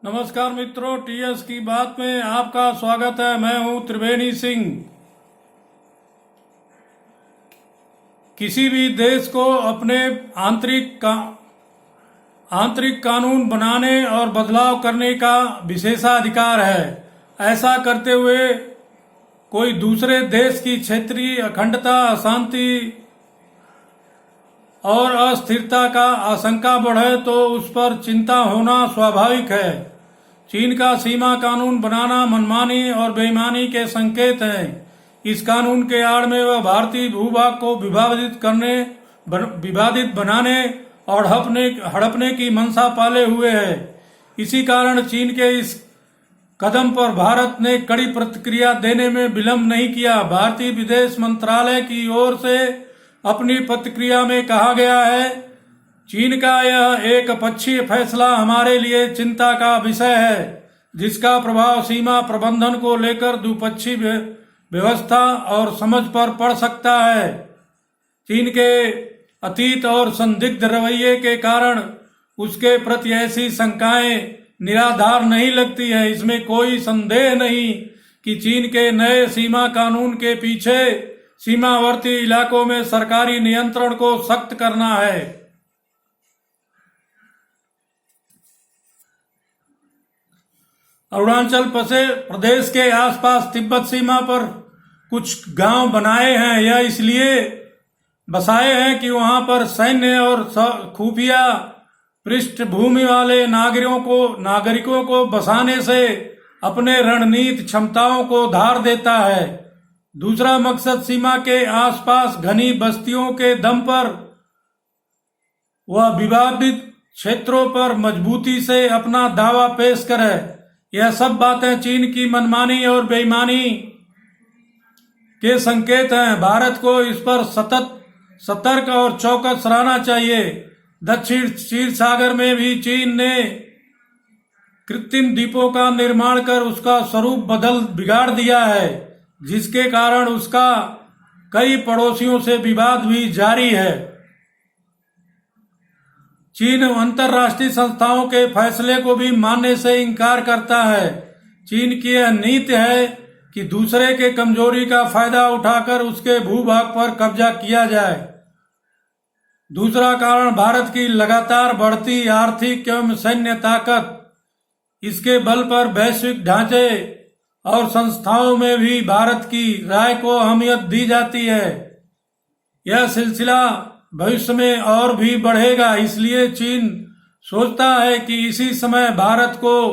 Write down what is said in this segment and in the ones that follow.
नमस्कार मित्रों, टीएस की बात में आपका स्वागत है। मैं हूं त्रिवेणी सिंह। किसी भी देश को अपने आंतरिक कानून बनाने और बदलाव करने का विशेषाधिकार है। ऐसा करते हुए कोई दूसरे देश की क्षेत्रीय अखंडता, अशांति और अस्थिरता का आशंका बढ़े तो उस पर चिंता होना स्वाभाविक है। चीन का सीमा कानून बनाना मनमानी और बेईमानी के संकेत हैं। इस कानून के आड़ में वह भारतीय भूभाग को विवादित बनाने और हड़पने की मंशा पाले हुए है। इसी कारण चीन के इस कदम पर भारत ने कड़ी प्रतिक्रिया देने में विलंब नहीं किया। भारतीय विदेश मंत्रालय की ओर से अपनी प्रतिक्रिया में कहा गया है, चीन का यह एक पक्षीय फैसला हमारे लिए चिंता का विषय है, जिसका प्रभाव सीमा प्रबंधन को लेकर द्विपक्षीय व्यवस्था और समझ पर पड़ सकता है। चीन के अतीत और संदिग्ध रवैये के कारण उसके प्रति ऐसी शंकाएं निराधार नहीं लगती है। इसमें कोई संदेह नहीं कि चीन के नए सीमा कानून के पीछे सीमावर्ती इलाकों में सरकारी नियंत्रण को सख्त करना है। अरुणाचल प्रदेश के आसपास तिब्बत सीमा पर कुछ गांव बनाए हैं। यह इसलिए बसाए हैं कि वहां पर सैन्य और खुफिया पृष्ठभूमि वाले नागरिकों को बसाने से अपने रणनीति क्षमताओं को धार देता है। दूसरा मकसद सीमा के आसपास घनी बस्तियों के दम पर वह विवादित क्षेत्रों पर मजबूती से अपना दावा पेश करे। यह सब बातें चीन की मनमानी और बेईमानी के संकेत हैं। भारत को इस पर सतर्क और चौकस रहना चाहिए। दक्षिण क्षीर सागर में भी चीन ने कृत्रिम द्वीपों का निर्माण कर उसका स्वरूप बिगाड़ दिया है, जिसके कारण उसका कई पड़ोसियों से विवाद भी जारी है। चीन अंतर्राष्ट्रीय संस्थाओं के फैसले को भी मानने से इनकार करता है। चीन की यह नीति है कि दूसरे के कमजोरी का फायदा उठाकर उसके भूभाग पर कब्जा किया जाए। दूसरा कारण भारत की लगातार बढ़ती आर्थिक एवं सैन्य ताकत। इसके बल पर वैश्विक ढांचे और संस्थाओं में भी भारत की राय को अहमियत दी जाती है। यह सिलसिला भविष्य में और भी बढ़ेगा। इसलिए चीन सोचता है कि इसी समय भारत को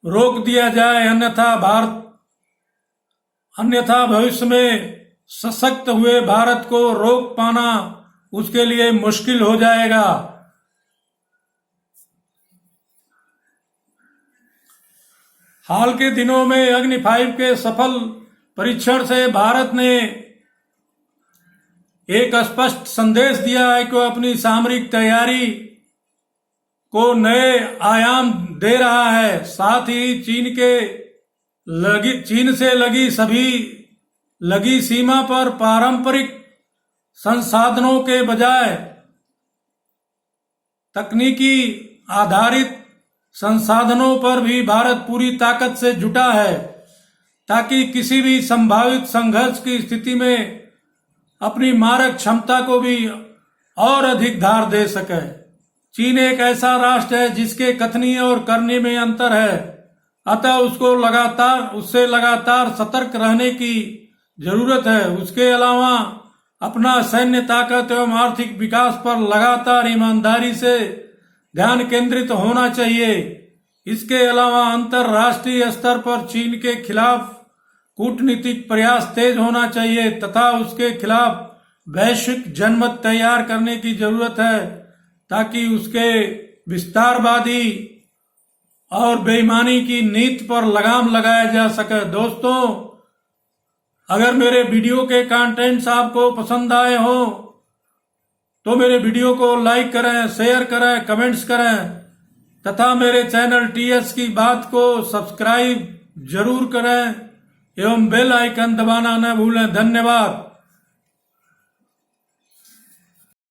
रोक दिया जाए, अन्यथा भविष्य में सशक्त हुए भारत को रोक पाना उसके लिए मुश्किल हो जाएगा। हाल के दिनों में अग्नि 5 के सफल परीक्षण से भारत ने एक स्पष्ट संदेश दिया है कि वह अपनी सामरिक तैयारी को नए आयाम दे रहा है। साथ ही चीन से लगी सीमा पर पारंपरिक संसाधनों के बजाय तकनीकी आधारित संसाधनों पर भी भारत पूरी ताकत से जुटा है, ताकि किसी भी संभावित संघर्ष की स्थिति में अपनी मारक क्षमता को भी और अधिक धार दे सके। चीन एक ऐसा राष्ट्र है जिसके कथनी और करने में अंतर है, अतः उससे लगातार सतर्क रहने की जरूरत है। उसके अलावा अपना सैन्य ताकत एवं आर्थिक विकास पर लगातार ईमानदारी से ध्यान केंद्रित होना चाहिए। इसके अलावा अंतर्राष्ट्रीय स्तर पर चीन के खिलाफ कूटनीतिक प्रयास तेज होना चाहिए तथा उसके खिलाफ वैश्विक जनमत तैयार करने की जरूरत है, ताकि उसके विस्तारवादी और बेईमानी की नीति पर लगाम लगाया जा सके। दोस्तों, अगर मेरे वीडियो के कंटेंट्स आपको पसंद आए हो तो मेरे वीडियो को लाइक करें, शेयर करें, कमेंट्स करें तथा मेरे चैनल टीएस की बात को सब्सक्राइब जरूर करें एवं बेल आइकन दबाना न भूलें। धन्यवाद।